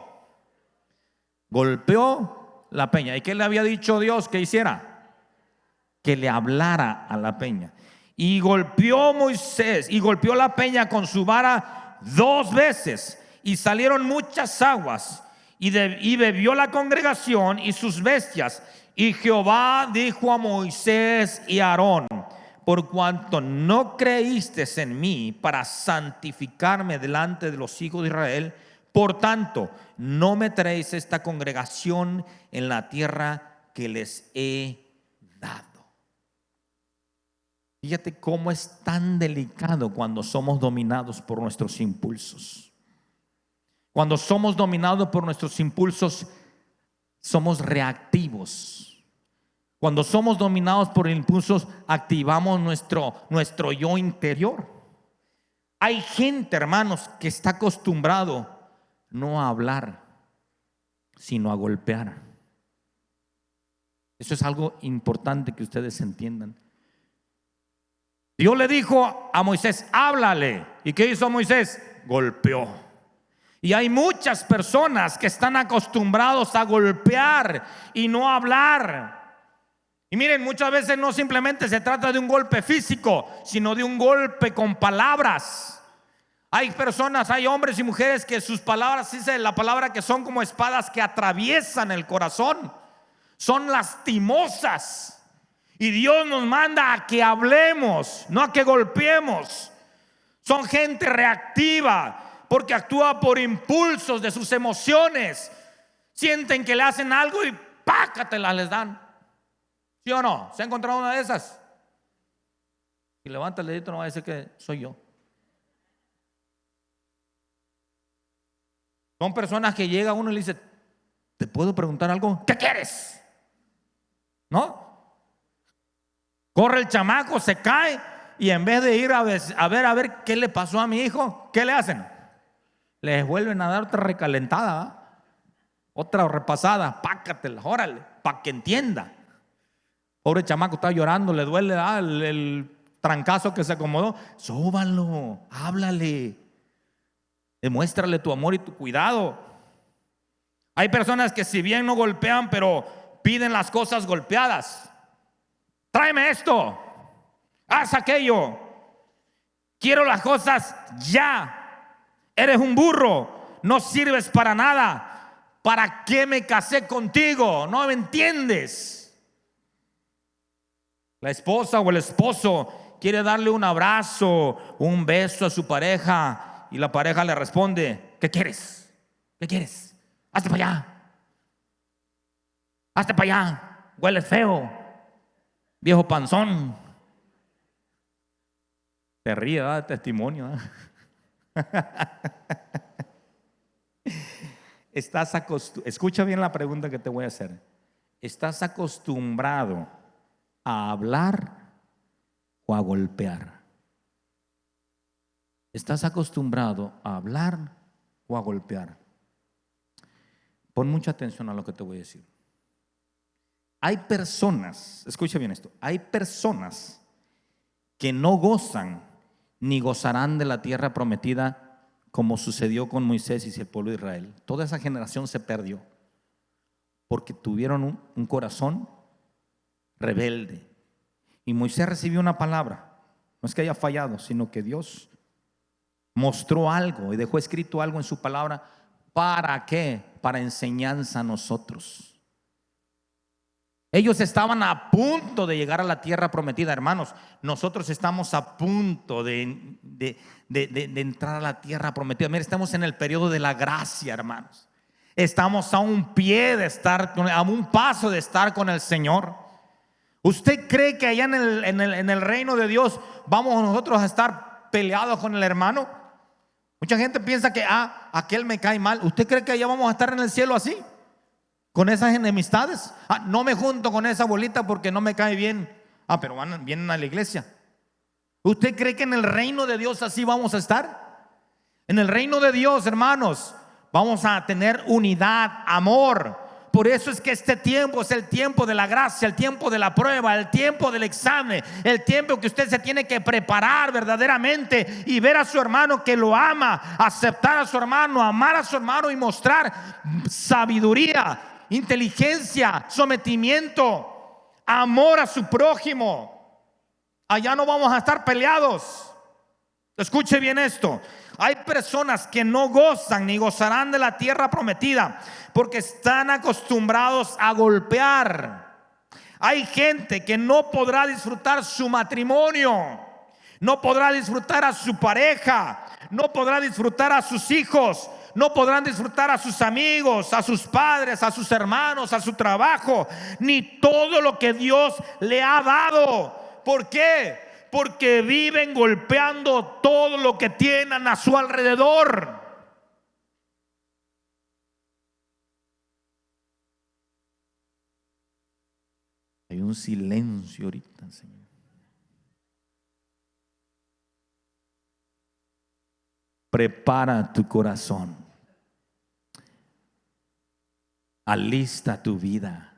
Speaker 1: Golpeó la peña. ¿Y qué le había dicho Dios que hiciera? Que le hablara a la peña. Y golpeó Moisés, y golpeó la peña con su vara 2 veces, y salieron muchas aguas, y bebió la congregación y sus bestias. Y Jehová dijo a Moisés y a Aarón: por cuanto no creísteis en mí para santificarme delante de los hijos de Israel, por tanto no meteréis esta congregación en la tierra que les he dado. Fíjate cómo es tan delicado cuando somos dominados por nuestros impulsos. Cuando somos dominados por nuestros impulsos, somos reactivos. Cuando somos dominados por impulsos, activamos nuestro yo interior. Hay gente, hermanos, que está acostumbrado no a hablar, sino a golpear. Eso es algo importante que ustedes entiendan. Dios le dijo a Moisés: háblale. ¿Y qué hizo Moisés? Golpeó. Y hay muchas personas que están acostumbrados a golpear y no a hablar. Y miren, muchas veces no simplemente se trata de un golpe físico, sino de un golpe con palabras. Hay personas, hay hombres y mujeres que sus palabras, dice la palabra, que son como espadas que atraviesan el corazón. Son lastimosas. Y Dios nos manda a que hablemos, no a que golpeemos. Son gente reactiva porque actúa por impulsos de sus emociones. Sienten que le hacen algo y pácatela les dan. ¿Sí o no? ¿Se ha encontrado una de esas? Si levanta el dedito no va a decir que soy yo. Son personas que llega uno y le dice: ¿te puedo preguntar algo? ¿Qué quieres? ¿No? Corre el chamaco, se cae, y en vez de ir a ver qué le pasó a mi hijo, ¿qué le hacen? Les vuelven a dar otra recalentada, ¿va? Otra repasada, pácatela, órale, para que entienda. Pobre chamaco está llorando, le duele el trancazo que se acomodó. Sóbalo, háblale, demuéstrale tu amor y tu cuidado. Hay personas que si bien no golpean, pero piden las cosas golpeadas. Tráeme esto, haz aquello, quiero las cosas ya. Eres un burro, no sirves para nada. ¿Para qué me casé contigo? No me entiendes. La esposa o el esposo quiere darle un abrazo, un beso a su pareja, y la pareja le responde: ¿qué quieres? ¿Qué quieres? Hazte para allá. Hazte para allá. Hueles feo. Viejo panzón. Te ríe, ¿verdad? De testimonio, escucha bien la pregunta que te voy a hacer. ¿Estás acostumbrado a hablar o a golpear? ¿Estás acostumbrado a hablar o a golpear? Pon mucha atención a lo que te voy a decir. Hay personas, escucha bien esto, hay personas que no gozan ni gozarán de la tierra prometida, como sucedió con Moisés y el pueblo de Israel. Toda esa generación se perdió porque tuvieron un corazón rebelde. Y Moisés recibió una palabra. No es que haya fallado, sino que Dios mostró algo y dejó escrito algo en su palabra. ¿Para qué? Para enseñanza a nosotros. Ellos estaban a punto de llegar a la tierra prometida, hermanos. Nosotros estamos a punto de entrar a la tierra prometida. Mira, estamos en el periodo de la gracia, hermanos. Estamos a un pie de estar, a un paso de estar con el Señor. ¿Usted cree que allá en el reino de Dios vamos nosotros a estar peleados con el hermano? Mucha gente piensa que aquel me cae mal. ¿Usted cree que allá vamos a estar en el cielo así? Con esas enemistades. No me junto con esa bolita porque no me cae bien. Pero vienen a la iglesia. ¿Usted cree que en el reino de Dios así vamos a estar? En el reino de Dios, hermanos, vamos a tener unidad, amor. Por eso es que este tiempo es el tiempo de la gracia, el tiempo de la prueba, el tiempo del examen, el tiempo que usted se tiene que preparar verdaderamente y ver a su hermano que lo ama, aceptar a su hermano, amar a su hermano y mostrar sabiduría, inteligencia, sometimiento, amor a su prójimo. Allá no vamos a estar peleados. Escuche bien esto. Hay personas que no gozan ni gozarán de la tierra prometida porque están acostumbrados a golpear. Hay gente que no podrá disfrutar su matrimonio, no podrá disfrutar a su pareja, no podrá disfrutar a sus hijos, no podrán disfrutar a sus amigos, a sus padres, a sus hermanos, a su trabajo, ni todo lo que Dios le ha dado. ¿Por qué? Porque viven golpeando todo lo que tienen a su alrededor. Hay un silencio ahorita, Señor. Prepara tu corazón. Alista tu vida.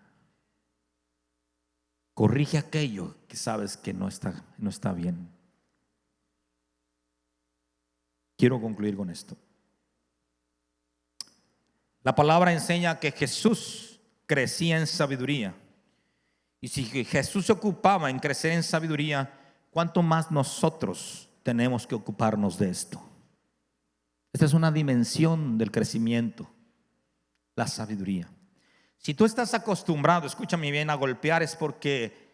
Speaker 1: Corrige aquello que sabes que no está bien. Quiero concluir con esto. La palabra enseña que Jesús crecía en sabiduría. Y si Jesús se ocupaba en crecer en sabiduría, ¿cuánto más nosotros tenemos que ocuparnos de esto? Esta es una dimensión del crecimiento, la sabiduría. Si tú estás acostumbrado, escúchame bien, a golpear, es porque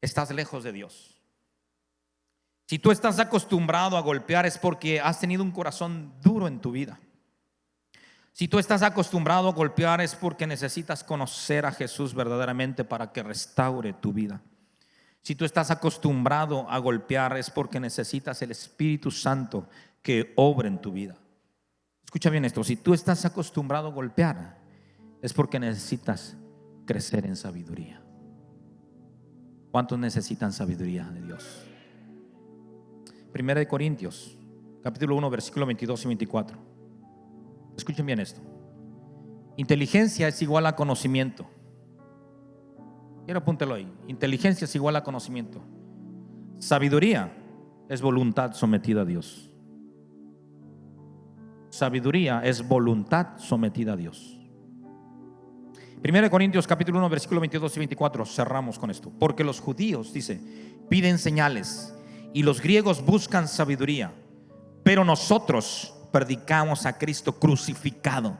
Speaker 1: estás lejos de Dios. Si tú estás acostumbrado a golpear, es porque has tenido un corazón duro en tu vida. Si tú estás acostumbrado a golpear, es porque necesitas conocer a Jesús verdaderamente para que restaure tu vida. Si tú estás acostumbrado a golpear, es porque necesitas el Espíritu Santo que obre en tu vida. Escucha bien esto: si tú estás acostumbrado a golpear, es porque necesitas crecer en sabiduría. ¿Cuántos necesitan sabiduría de Dios? Primera de Corintios, capítulo 1, versículo 22 y 24. Escuchen bien esto. Inteligencia es igual a conocimiento. Quiero apúntelo ahí. Inteligencia es igual a conocimiento. Sabiduría es voluntad sometida a Dios. Sabiduría es voluntad sometida a Dios. Primera de Corintios capítulo 1 versículo 22 y 24. Cerramos con esto. Porque los judíos, dice, piden señales y los griegos buscan sabiduría, pero nosotros predicamos a Cristo crucificado.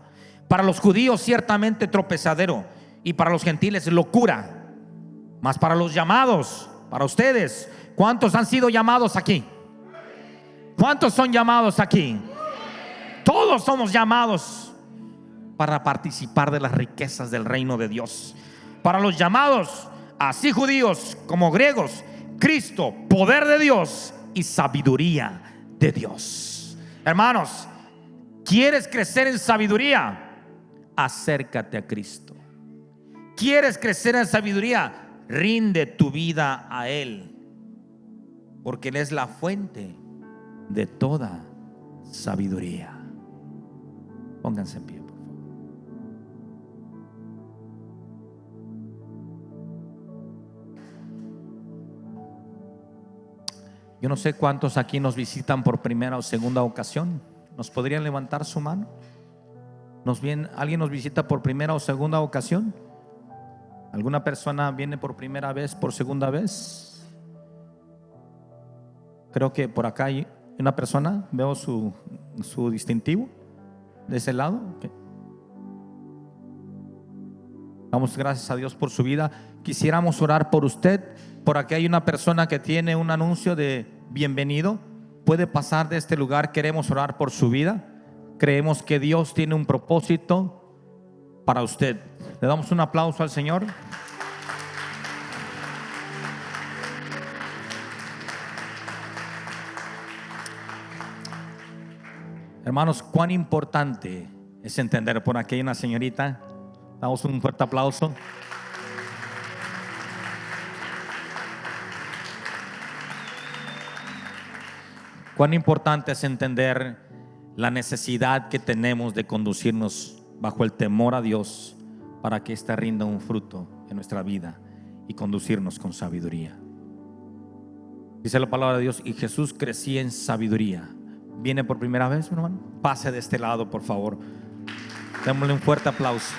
Speaker 1: Para los judíos ciertamente tropezadero, y para los gentiles locura, mas para los llamados, para ustedes, ¿cuántos han sido llamados aquí? ¿Cuántos son llamados aquí? Todos somos llamados para participar de las riquezas del reino de Dios. Para los llamados, así judíos como griegos, Cristo, poder de Dios y sabiduría de Dios. Hermanos, ¿quieres crecer en sabiduría? Acércate a Cristo. ¿Quieres crecer en sabiduría? Rinde tu vida a Él, porque Él es la fuente de toda sabiduría. Pónganse en pie, por favor. Yo no sé cuántos aquí nos visitan por primera o segunda ocasión. ¿Nos podrían levantar su mano? ¿Alguien nos visita por primera o segunda ocasión? ¿Alguna persona viene por primera vez, por segunda vez? Creo que por acá hay una persona. Veo su distintivo de ese lado. Okay. Damos gracias a Dios por su vida. Quisiéramos orar por usted. Por aquí hay una persona que tiene un anuncio de bienvenido. Puede pasar de este lugar. Queremos orar por su vida. Creemos que Dios tiene un propósito para usted. Le damos un aplauso al Señor. Hermanos, cuán importante es entender. Por aquí hay una señorita. Damos un fuerte aplauso. Cuán importante es entender la necesidad que tenemos de conducirnos bajo el temor a Dios para que ésta rinda un fruto en nuestra vida y conducirnos con sabiduría. Dice la palabra de Dios: y Jesús crecía en sabiduría. ¿Viene por primera vez, mi hermano? Pase de este lado, por favor. Démosle un fuerte aplauso.